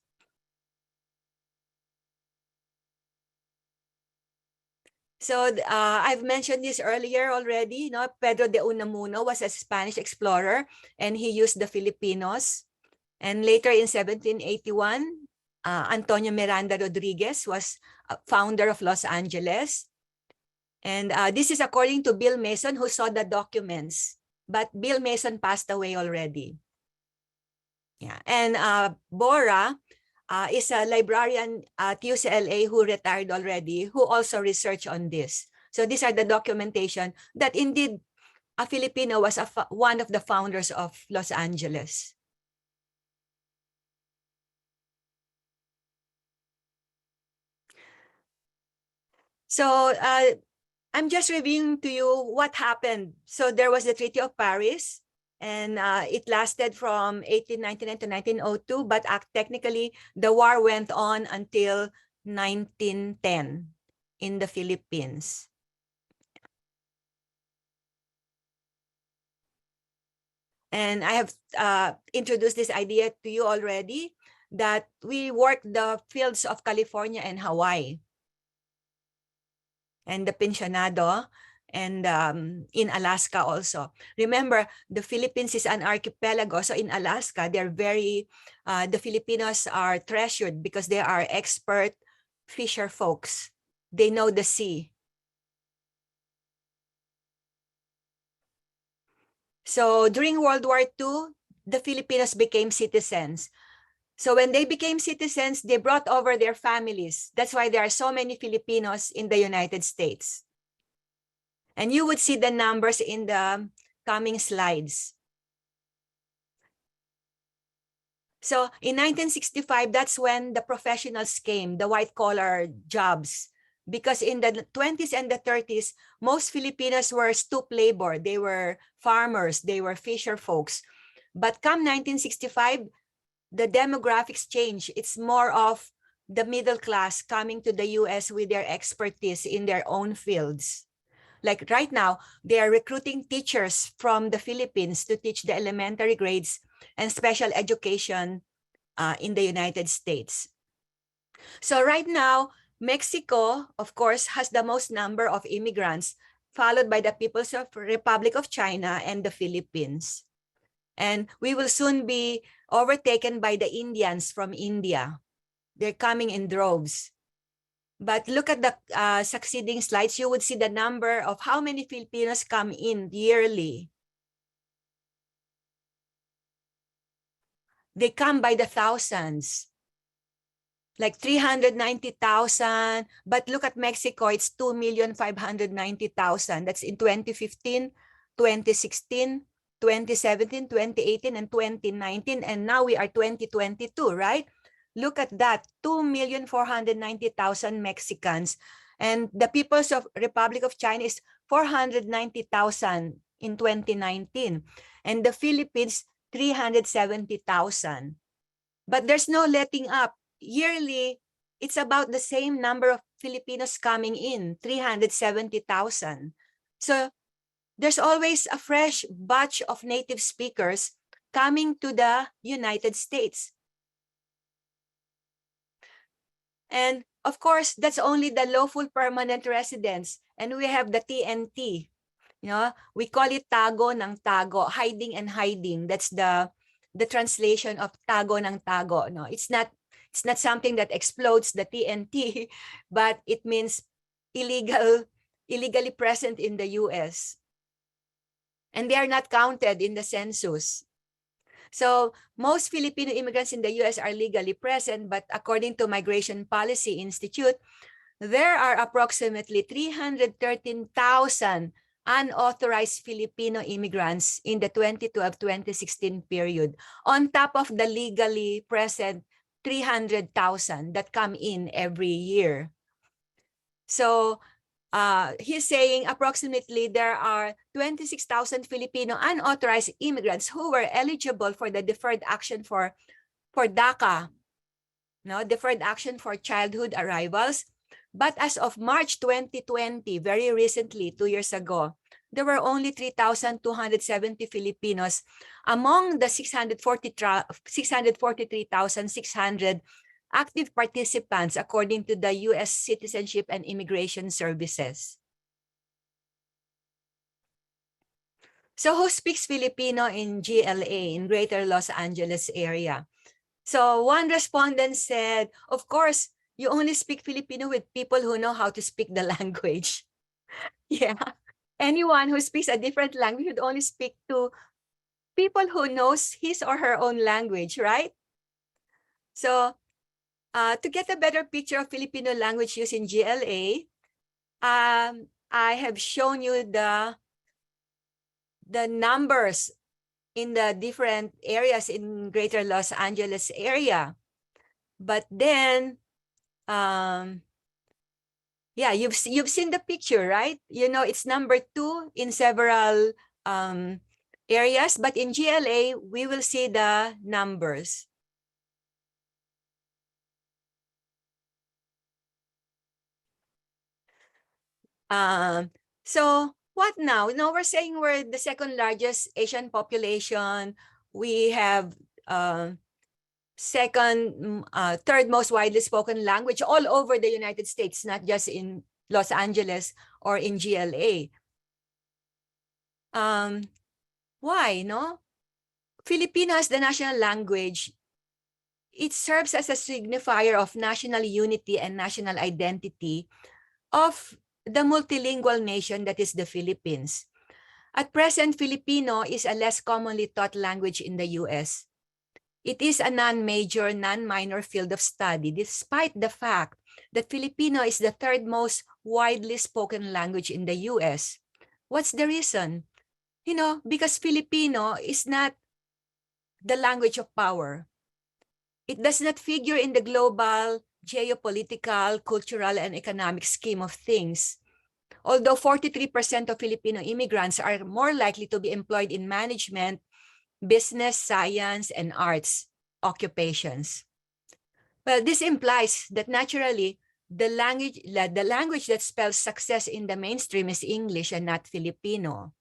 So I've mentioned this earlier already. You know, Pedro de Unamuno was a Spanish explorer, and he used the Filipinos. And later in 1781, Antonio Miranda Rodriguez was a founder of Los Angeles. And this is according to Bill Mason, who saw the documents. But Bill Mason passed away already. Yeah, and Bora is a librarian at UCLA who retired already, who also researched on this. So these are the documentation that indeed a Filipino was one of the founders of Los Angeles. So I'm just reviewing to you what happened. So there was the Treaty of Paris, and it lasted from 1899 to 1902, but technically the war went on until 1910 in the Philippines. And I have introduced this idea to you already, that we work the fields of California and Hawaii and the pensionado, and in Alaska also. Remember, the Philippines is an archipelago. So in Alaska, they're very, the Filipinos are treasured because they are expert fisher folks. They know the sea. So during World War II, the Filipinos became citizens. So when they became citizens, they brought over their families. That's why there are so many Filipinos in the United States. And you would see the numbers in the coming slides. So in 1965, that's when the professionals came, the white-collar jobs. Because in the 20s and the 30s, most Filipinos were stoop labor. They were farmers, they were fisher folks. But come 1965, the demographics change. It's more of the middle class coming to the US with their expertise in their own fields. Like right now, they are recruiting teachers from the Philippines to teach the elementary grades and special education in the United States. So right now, Mexico, of course, has the most number of immigrants, followed by the People's Republic of China and the Philippines. And we will soon be overtaken by the Indians from India. They're coming in droves. But look at the succeeding slides, you would see the number of how many Filipinos come in yearly. They come by the thousands, like 390,000. But look at Mexico, it's 2,590,000. That's in 2015, 2016, 2017, 2018, and 2019. And now we are 2022, right? Look at that, 2,490,000 Mexicans. And the People's Republic of China is 490,000 in 2019. And the Philippines, 370,000. But there's no letting up. Yearly, it's about the same number of Filipinos coming in, 370,000. So there's always a fresh batch of native speakers coming to the United States. And of course, that's only the lawful permanent residents. And we have the TNT. You know, we call it tago ng tago, hiding and hiding. That's the translation of tago ng tago. No, it's not something that explodes, the TNT, but it means illegally present in the US. And they are not counted in the census. So most Filipino immigrants in the US are legally present, but according to Migration Policy Institute, there are approximately 313,000 unauthorized Filipino immigrants in the 2012-2016 period, on top of the legally present 300,000 that come in every year. So he's saying approximately there are 26,000 Filipino unauthorized immigrants who were eligible for the deferred action for DACA, no, deferred action for childhood arrivals. But as of March 2020, very recently, 2 years ago, there were only 3,270 Filipinos among the 643,600 active participants, according to the U.S. Citizenship and Immigration Services. So who speaks Filipino in GLA, in Greater Los Angeles area? So one respondent said, of course, you only speak Filipino with people who know how to speak the language. Yeah. Anyone who speaks a different language would only speak to people who knows his or her own language, right? So to get a better picture of Filipino language use in GLA, I have shown you the numbers in the different areas in Greater Los Angeles area. But then, yeah, you've seen the picture, right? You know, it's number 2 in several areas, but in GLA, we will see the numbers. So what now? Now we're saying we're the second largest Asian population. We have third most widely spoken language all over the United States, not just in Los Angeles or in GLA. Why, no? Filipino as the national language, it serves as a signifier of national unity and national identity of the multilingual nation that is the Philippines. At present, Filipino is a less commonly taught language in the US. It is a non-major, non-minor field of study, despite the fact that Filipino is the third most widely spoken language in the US. What's the reason? Because Filipino is not the language of power. It does not figure in the global, geopolitical, cultural, and economic scheme of things. Although 43% of Filipino immigrants are more likely to be employed in management, business, science, and arts occupations. Well, this implies that naturally, the language that spells success in the mainstream is English and not Filipino.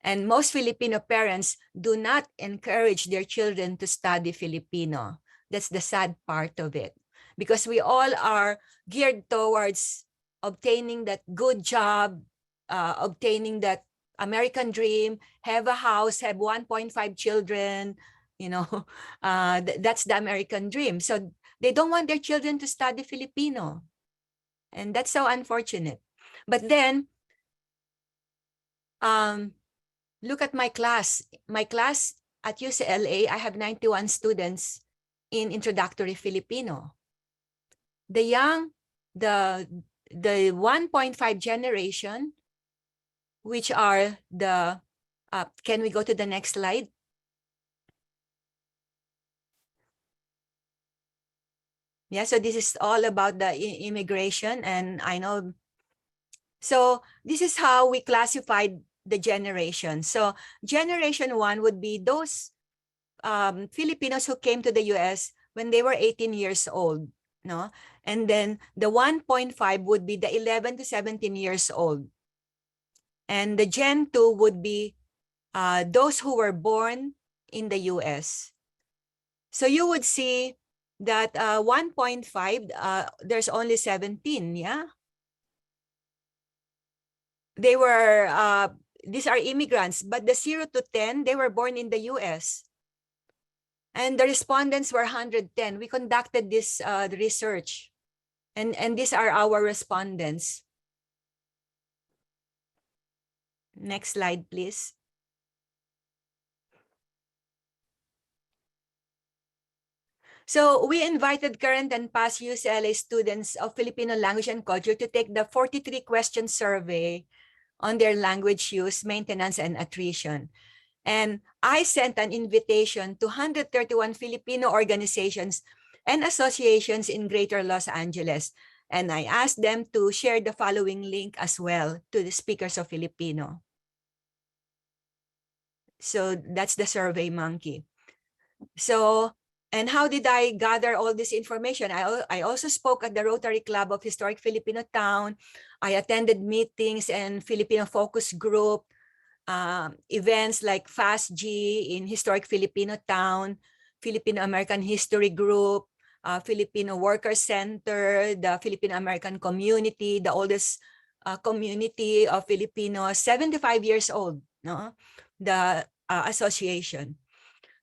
And most Filipino parents do not encourage their children to study Filipino. That's the sad part of it, because we all are geared towards obtaining that good job, obtaining that American dream, have a house, have 1.5 children, that's the American dream. So they don't want their children to study Filipino. And that's so unfortunate. But then, look at my class. My class at UCLA, I have 91 students in introductory Filipino. The 1.5 generation, which are the, can we go to the next slide? Yeah, so this is all about the immigration, and I know. So this is how we classified the generation. So generation 1 would be those Filipinos who came to the US when they were 18 years old, no? And then the 1.5 would be the 11 to 17 years old. And the Gen 2 would be those who were born in the US. So you would see that 1.5, there's only 17, yeah? They were, these are immigrants, but the 0 to 10, they were born in the US. And the respondents were 110. We conducted this research, and these are our respondents. Next slide, please. So we invited current and past UCLA students of Filipino language and culture to take the 43-question survey on their language use, maintenance, and attrition. And I sent an invitation to 131 Filipino organizations and associations in Greater Los Angeles. And I asked them to share the following link as well to the speakers of Filipino. So that's the Survey Monkey. So, and how did I gather all this information? I also spoke at the Rotary Club of Historic Filipino Town. I attended meetings and Filipino focus group, events like Fast G in Historic Filipino Town, Filipino American History Group, Filipino Worker Center, the Filipino American Community, the oldest community of Filipinos, 75 years old, no? The association.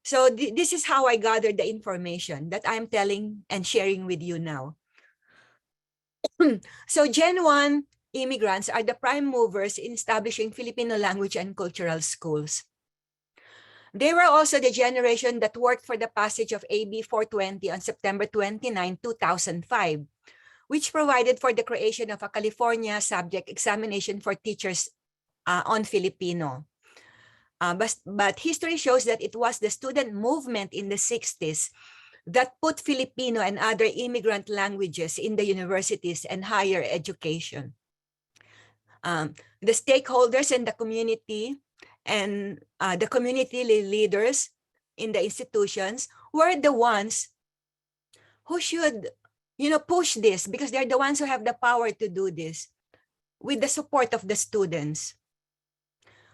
So this is how I gathered the information that I'm telling and sharing with you now. So Gen 1 immigrants are the prime movers in establishing Filipino language and cultural schools. They were also the generation that worked for the passage of AB 420 on September 29, 2005, which provided for the creation of a California subject examination for teachers on Filipino. But history shows that it was the student movement in the 60s that put Filipino and other immigrant languages in the universities and higher education. The stakeholders in the community and the community leaders in the institutions were the ones who should, push this, because they're the ones who have the power to do this with the support of the students.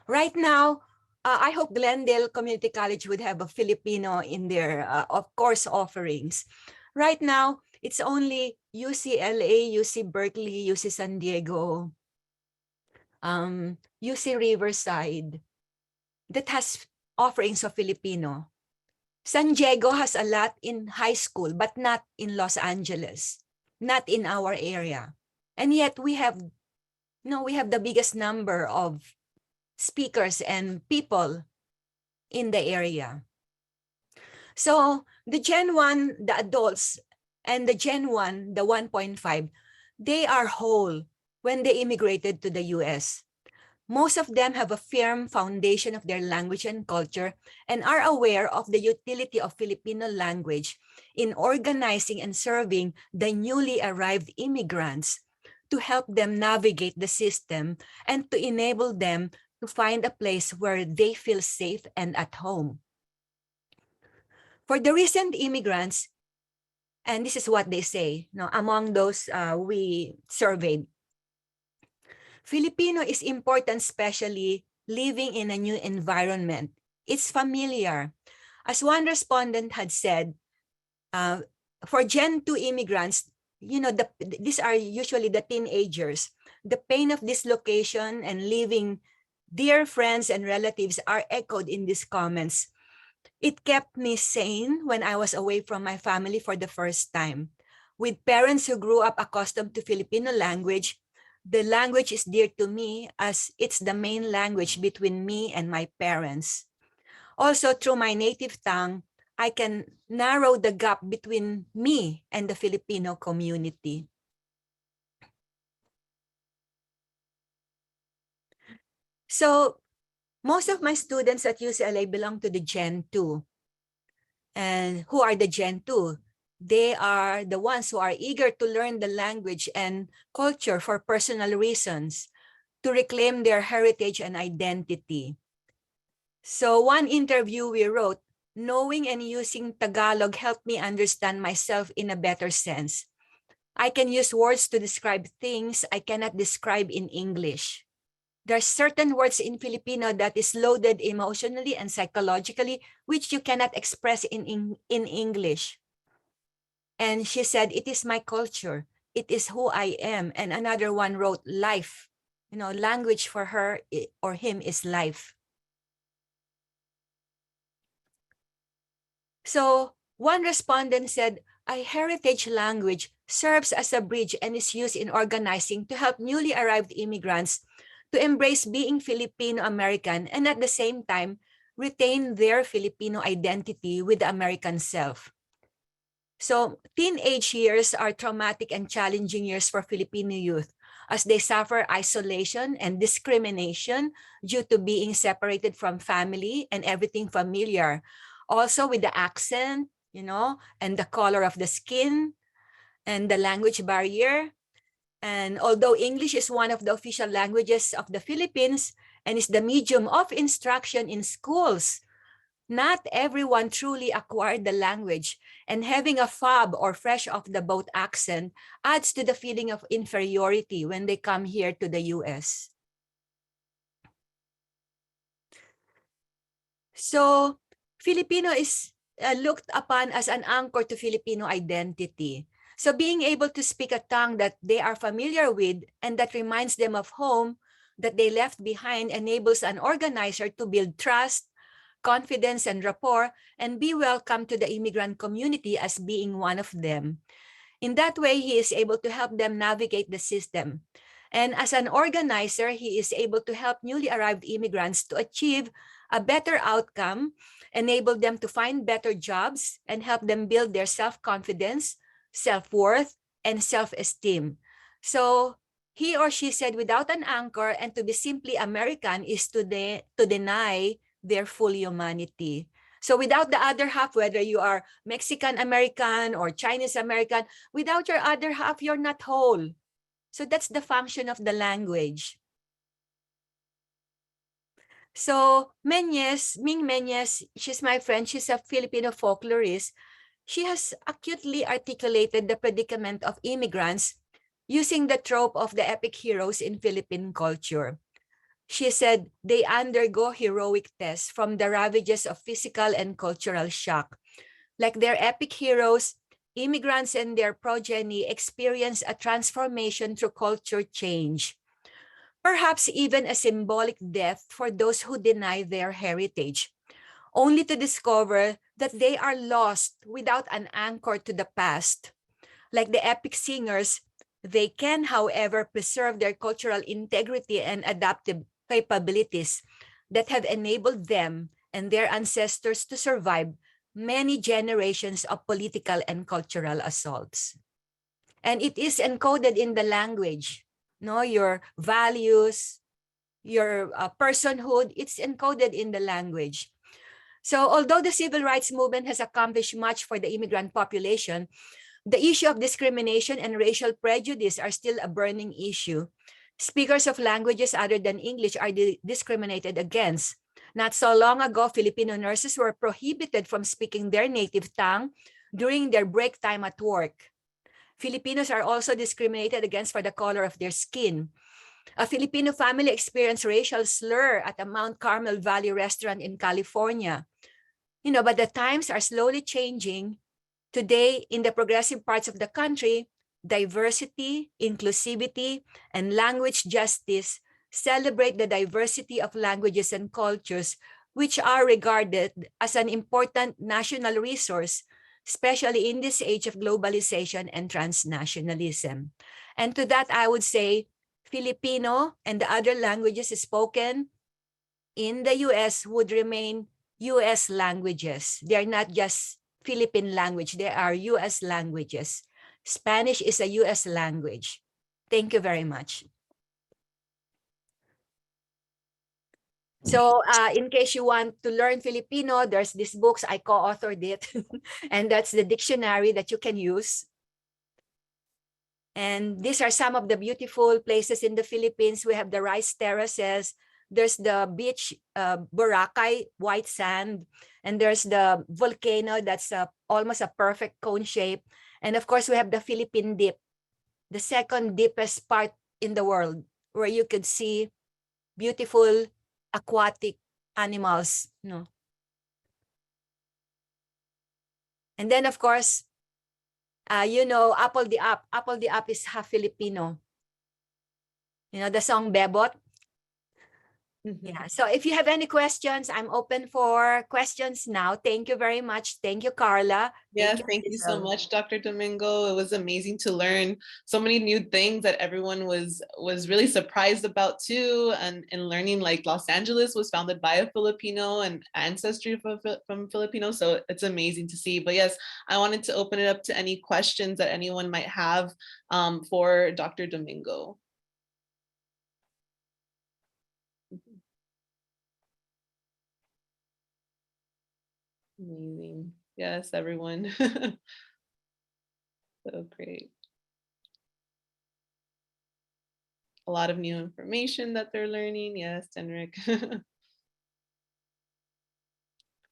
Right now, I hope Glendale Community College would have a Filipino in their, of course, offerings. Right now, it's only UCLA, UC Berkeley, UC San Diego, UC Riverside that has offerings of Filipino. San Diego has a lot in high school, but not in Los Angeles, not in our area. And yet we have, we have the biggest number of speakers and people in the area. So the Gen 1, the adults, and the Gen 1, the 1.5, they are whole when they immigrated to the US. Most of them have a firm foundation of their language and culture and are aware of the utility of Filipino language in organizing and serving the newly arrived immigrants to help them navigate the system and to enable them to find a place where they feel safe and at home. For the recent immigrants, and this is what they say, among those we surveyed, Filipino is important, especially living in a new environment. It's familiar. As one respondent had said, for Gen 2 immigrants, these are usually the teenagers. The pain of dislocation and leaving dear friends and relatives are echoed in these comments. It kept me sane when I was away from my family for the first time. With parents who grew up accustomed to Filipino language, the language is dear to me as it's the main language between me and my parents. Also, through my native tongue, I can narrow the gap between me and the Filipino community. So, most of my students at UCLA belong to the Gen 2. And who are the Gen 2? They are the ones who are eager to learn the language and culture for personal reasons, to reclaim their heritage and identity. So one interview we wrote, knowing and using Tagalog helped me understand myself in a better sense. I can use words to describe things I cannot describe in English. There are certain words in Filipino that is loaded emotionally and psychologically, which you cannot express in English. And she said, it is my culture. It is who I am. And another one wrote life. Language for her or him is life. So one respondent said, a heritage language serves as a bridge and is used in organizing to help newly arrived immigrants to embrace being Filipino-American and at the same time retain their Filipino identity with the American self. So teenage years are traumatic and challenging years for Filipino youth as they suffer isolation and discrimination due to being separated from family and everything familiar. Also with the accent, and the color of the skin and the language barrier. And although English is one of the official languages of the Philippines and is the medium of instruction in schools, not everyone truly acquired the language, and having a fob or fresh off the boat accent adds to the feeling of inferiority when they come here to the US. So Filipino is looked upon as an anchor to Filipino identity. So being able to speak a tongue that they are familiar with and that reminds them of home that they left behind enables an organizer to build trust, confidence, and rapport, and be welcome to the immigrant community as being one of them. In that way, he is able to help them navigate the system. And as an organizer, he is able to help newly arrived immigrants to achieve a better outcome, enable them to find better jobs, and help them build their self-confidence, self-worth, and self-esteem. So he or she said, without an anchor and to be simply American is to deny their full humanity. So without the other half, whether you are Mexican American or Chinese American, without your other half, you're not whole. So that's the function of the language. So Ming Menyes, she's my friend, she's a Filipino folklorist. She has acutely articulated the predicament of immigrants using the trope of the epic heroes in Philippine culture. She said they undergo heroic tests from the ravages of physical and cultural shock. Like their epic heroes, immigrants and their progeny experience a transformation through culture change. Perhaps even a symbolic death for those who deny their heritage, only to discover that they are lost without an anchor to the past. Like the epic singers, they can, however, preserve their cultural integrity and adaptive capabilities that have enabled them and their ancestors to survive many generations of political and cultural assaults. And it is encoded in the language, no, your values, your personhood, it's encoded in the language. So although the civil rights movement has accomplished much for the immigrant population, the issue of discrimination and racial prejudice are still a burning issue. Speakers of languages other than English are discriminated against. Not so long ago, Filipino nurses were prohibited from speaking their native tongue during their break time at work. Filipinos are also discriminated against for the color of their skin. A Filipino family experienced racial slur at a Mount Carmel Valley restaurant in California. But the times are slowly changing. Today, in the progressive parts of the country, diversity, inclusivity, and language justice celebrate the diversity of languages and cultures, which are regarded as an important national resource, especially in this age of globalization and transnationalism. And to that, I would say Filipino and the other languages spoken in the US would remain US languages. They're not just Philippine language, they are US languages. Spanish is a US language. Thank you very much. So in case you want to learn Filipino, there's these books, I co-authored it, and that's the dictionary that you can use. And these are some of the beautiful places in the Philippines. We have the rice terraces, there's the beach, Boracay, white sand, and there's the volcano that's almost a perfect cone shape. And of course, we have the Philippine Dip, the second deepest part in the world, where you could see beautiful aquatic animals. And then, of course, Apple the Up. Apple the Up is half Filipino. The song Bebot. Yeah. So if you have any questions, I'm open for questions now. Thank you very much. Thank you, Carla. Yes, thank you so much, Dr. Domingo. It was amazing to learn so many new things that everyone was really surprised about too. And learning like Los Angeles was founded by a Filipino and ancestry from Filipino. So it's amazing to see. But yes, I wanted to open it up to any questions that anyone might have for Dr. Domingo. Amazing. Yes, everyone. So great. A lot of new information that they're learning. Yes, Enric.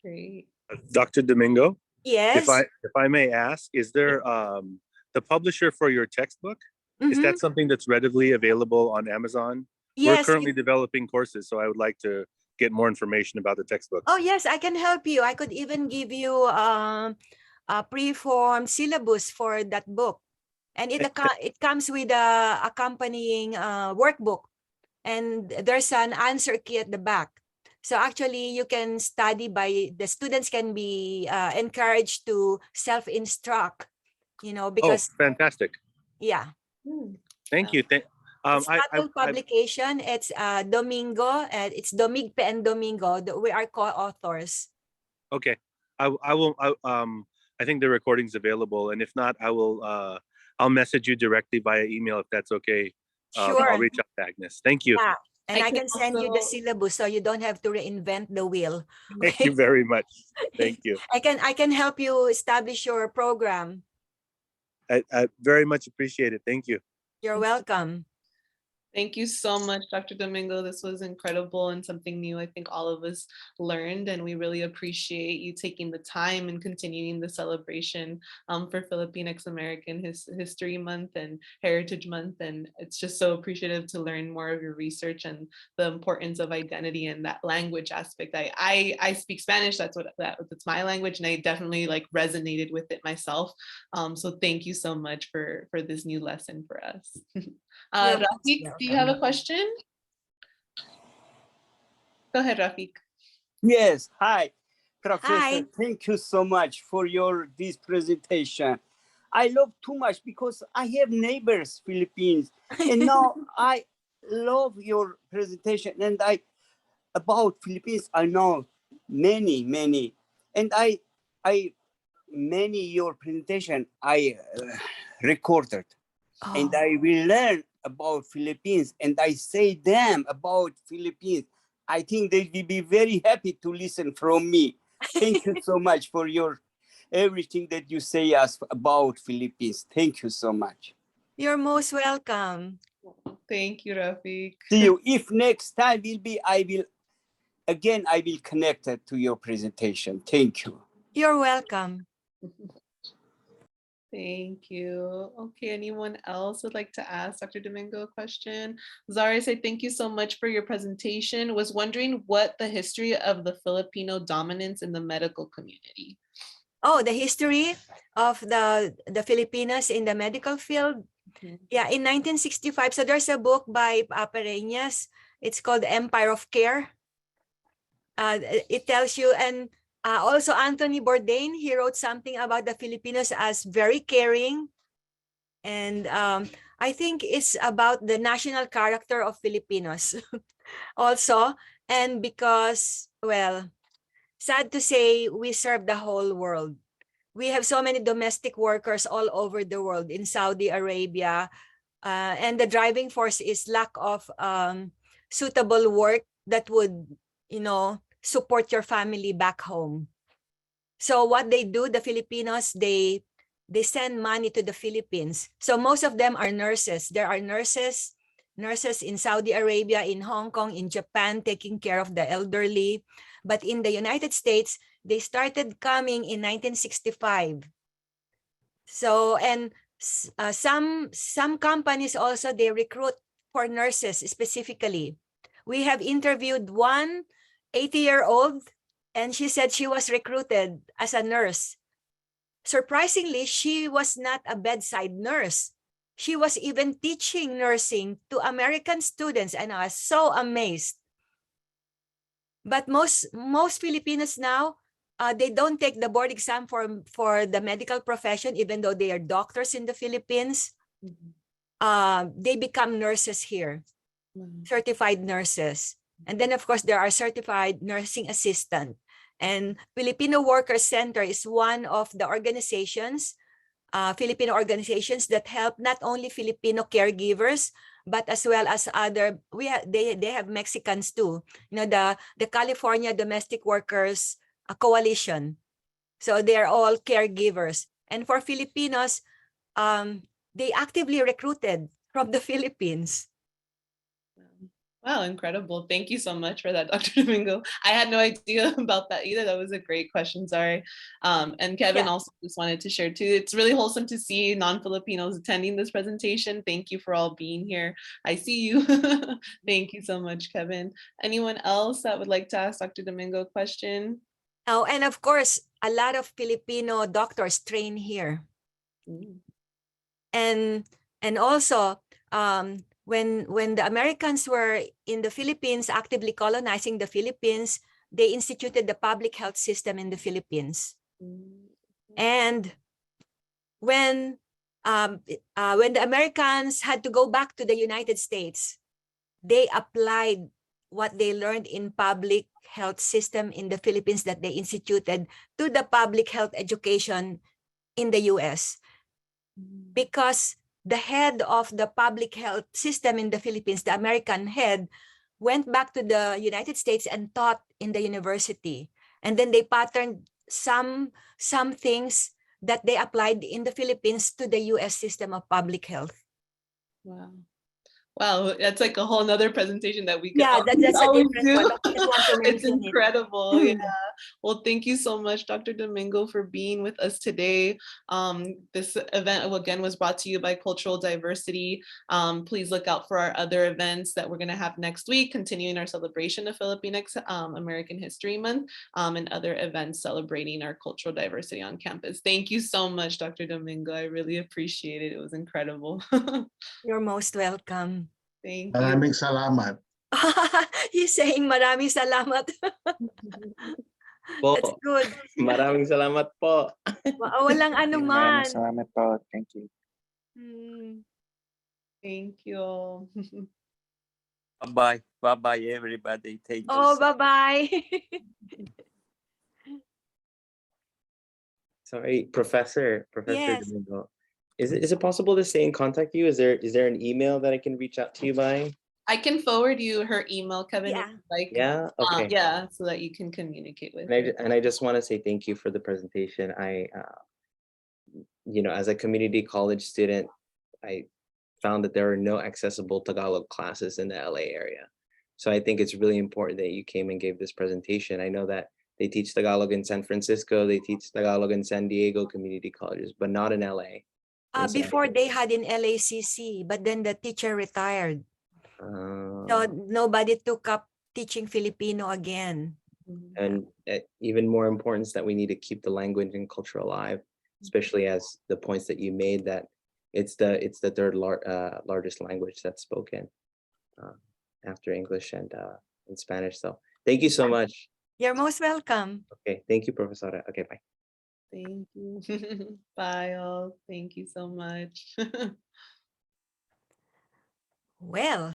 Great. Dr. Domingo? Yes. If I may ask, is there the publisher for your textbook? Is that something that's readily available on Amazon? Yes. We're currently developing courses, so I would like to get more information about the textbooks. Oh, yes, I can help you. I could even give you a pre-formed syllabus for that book. And it comes with a accompanying workbook. And there's an answer key at the back. So actually, you can study the students can be encouraged to self-instruct, because. Oh, fantastic. Yeah. Thank you. It's not a publication. It's Domingo. It's Domigpe and Domingo. We are co-authors. Okay. I will. I think the recording's available, and if not, I'll message you directly via email if that's okay. Sure. I'll reach out to Agnes. Thank you. Yeah. And I can send you the syllabus so you don't have to reinvent the wheel. Thank you very much. Thank you. I can help you establish your program. I very much appreciate it. Thank you. You're welcome. Thank you so much, Dr. Domingo. This was incredible and something new I think all of us learned, and we really appreciate you taking the time and continuing the celebration for Filipinx American History Month and Heritage Month. And it's just so appreciative to learn more of your research and the importance of identity and that language aspect. I speak Spanish, that's my language, and I definitely like resonated with it myself. So thank you so much for this new lesson for us. You're most Rafik, do you have a question? Go ahead, Rafik. Yes, hi, Professor. Hi. Thank you so much for this presentation. I love too much because I have neighbors, Philippines, and now I love your presentation. And about Philippines, I know many, and many your presentation I recorded, and Oh, I will learn about Philippines, and I say them about Philippines. I think they will be very happy to listen from me. Thank you so much for your everything that you say us about Philippines. Thank you so much. you're most welcome. Thank you, Rafik. See you. If next time will be, I will connect it to your presentation. Thank you. You're welcome. Thank you. Okay, anyone else would like to ask Dr. Domingo a question? Zara, say thank you so much for your presentation. Was wondering what the history of the Filipino dominance in the medical community. Oh, the history of the Filipinos in the medical field. Yeah, in 1965, so there's a book by Pereñas. It's called Empire of Care. It tells you, and also Anthony Bourdain, he wrote something about the Filipinos as very caring. And I think it's about the national character of Filipinos also. And because, well, sad to say, we serve the whole world. We have so many domestic workers all over the world in Saudi Arabia. And the driving force is lack of suitable work that would, support your family back home. So what they do, the Filipinos, they send money to the Philippines. So most of them are nurses. There are nurses in Saudi Arabia, in Hong Kong, in Japan, taking care of the elderly. But in the United States, they started coming in 1965. So, and some companies also, they recruit for nurses specifically. We have interviewed one 80-year-old, and she said she was recruited as a nurse. Surprisingly, she was not a bedside nurse. She was even teaching nursing to American students, and I was so amazed. But most Filipinos now, they don't take the board exam for the medical profession, even though they are doctors in the Philippines. They become nurses here, certified nurses. And then, of course, there are certified nursing assistant. And Filipino Workers Center is one of the organizations, Filipino organizations that help not only Filipino caregivers, but as well as other, they have Mexicans too. The California Domestic Workers Coalition. So they're all caregivers. And for Filipinos, they actively recruited from the Philippines. Wow, incredible. Thank you so much for that, Dr. Domingo. I had no idea about that either. That was a great question, sorry. And Kevin also just wanted to share too. It's really wholesome to see non-Filipinos attending this presentation. Thank you for all being here. I see you. Thank you so much, Kevin. Anyone else that would like to ask Dr. Domingo a question? Oh, and of course, a lot of Filipino doctors train here. And also, when the Americans were in the Philippines, actively colonizing the Philippines, they instituted the public health system in the Philippines. And when the Americans had to go back to the United States, they applied what they learned in public health system in the Philippines that they instituted to the public health education in the US. Because the head of the public health system in the Philippines, the American head, went back to the United States and taught in the university. And then they patterned some things that they applied in the Philippines to the US system of public health. Wow. Wow, that's like a whole nother presentation that we could Yeah, that's a always different do. one. I just want to It's mention it. incredible. Mm. Yeah. Well, thank you so much, Dr. Domingo, for being with us today. This event again was brought to you by Cultural Diversity. Please look out for our other events that we're going to have next week, continuing our celebration of Filipinx American History Month, and other events celebrating our cultural diversity on campus. Thank you so much, Dr. Domingo. I really appreciate it. It was incredible. You're most welcome. Thank you. Maraming salamat. He's saying maraming salamat. Po, That's good. maraming salamat po. Walang Maraming anuman. salamat po. Thank you. Mm. Thank you. Bye-bye. Bye-bye, everybody. Thank you. Oh, so bye-bye. Sorry, Professor Yes. Domingo. Is it possible to stay in contact with you? Is there an email that I can reach out to you by? I can forward you her email, Kevin, if Yeah. you'd like. Yeah. Okay. Yeah, so that you can communicate with her. And I just want to say thank you for the presentation. As a community college student, I found that there are no accessible Tagalog classes in the LA area. So I think it's really important that you came and gave this presentation. I know that they teach Tagalog in San Francisco, they teach Tagalog in San Diego community colleges, but not in LA. And so Before they had in LACC, but then the teacher retired. So uh, nobody took up teaching Filipino again. and even more important is that we need to keep the language and culture alive, especially as the points that you made that it's the third largest language that's spoken after English and Spanish. So thank you so much. You're most welcome. Okay, thank you, Professora. Okay, bye. Thank you. Bye all. Thank you so much. Well,